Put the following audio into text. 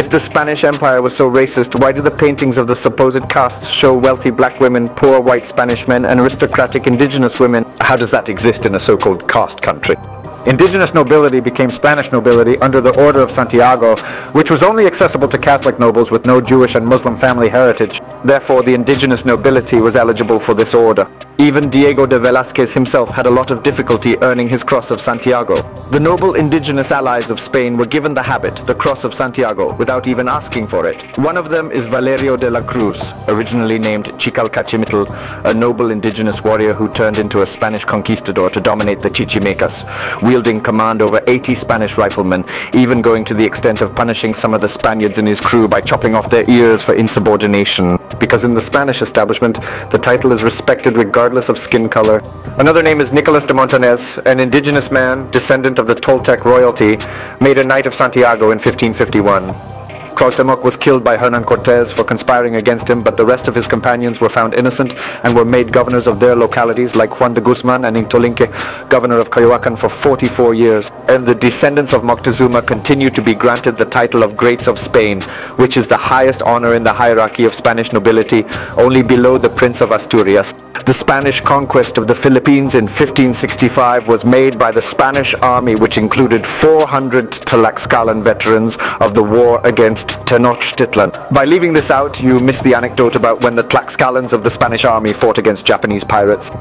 If the Spanish Empire was so racist, why do the paintings of the supposed castes show wealthy black women, poor white Spanish men, and aristocratic indigenous women? How does that exist in a so-called caste country? Indigenous nobility became Spanish nobility under the Order of Santiago, which was only accessible to Catholic nobles with no Jewish and Muslim family heritage. Therefore, the indigenous nobility was eligible for this order. Even Diego de Velázquez himself had a lot of difficulty earning his Cross of Santiago. The noble indigenous allies of Spain were given the habit, the Cross of Santiago, without even asking for it. One of them is Valerio de la Cruz, originally named Chicalcachimitl, a noble indigenous warrior who turned into a Spanish conquistador to dominate the Chichimecas, wielding command over 80 Spanish riflemen, even going to the extent of punishing some of the Spaniards in his crew by chopping off their ears for insubordination. Because in the Spanish establishment, the title is respected regardless of skin color. Another name is Nicolas de Montañez, an indigenous man, descendant of the Toltec royalty, made a Knight of Santiago in 1551. Cuauhtémoc was killed by Hernán Cortés for conspiring against him, but the rest of his companions were found innocent and were made governors of their localities, like Juan de Guzman and Intolinque, governor of Coyoacan for 44 years. And the descendants of Moctezuma continue to be granted the title of Greats of Spain, which is the highest honor in the hierarchy of Spanish nobility, only below the Prince of Asturias. The Spanish conquest of the Philippines in 1565 was made by the Spanish army, which included 400 Tlaxcalan veterans of the war against Tenochtitlan. By leaving this out, you miss the anecdote about when the Tlaxcalans of the Spanish army fought against Japanese pirates.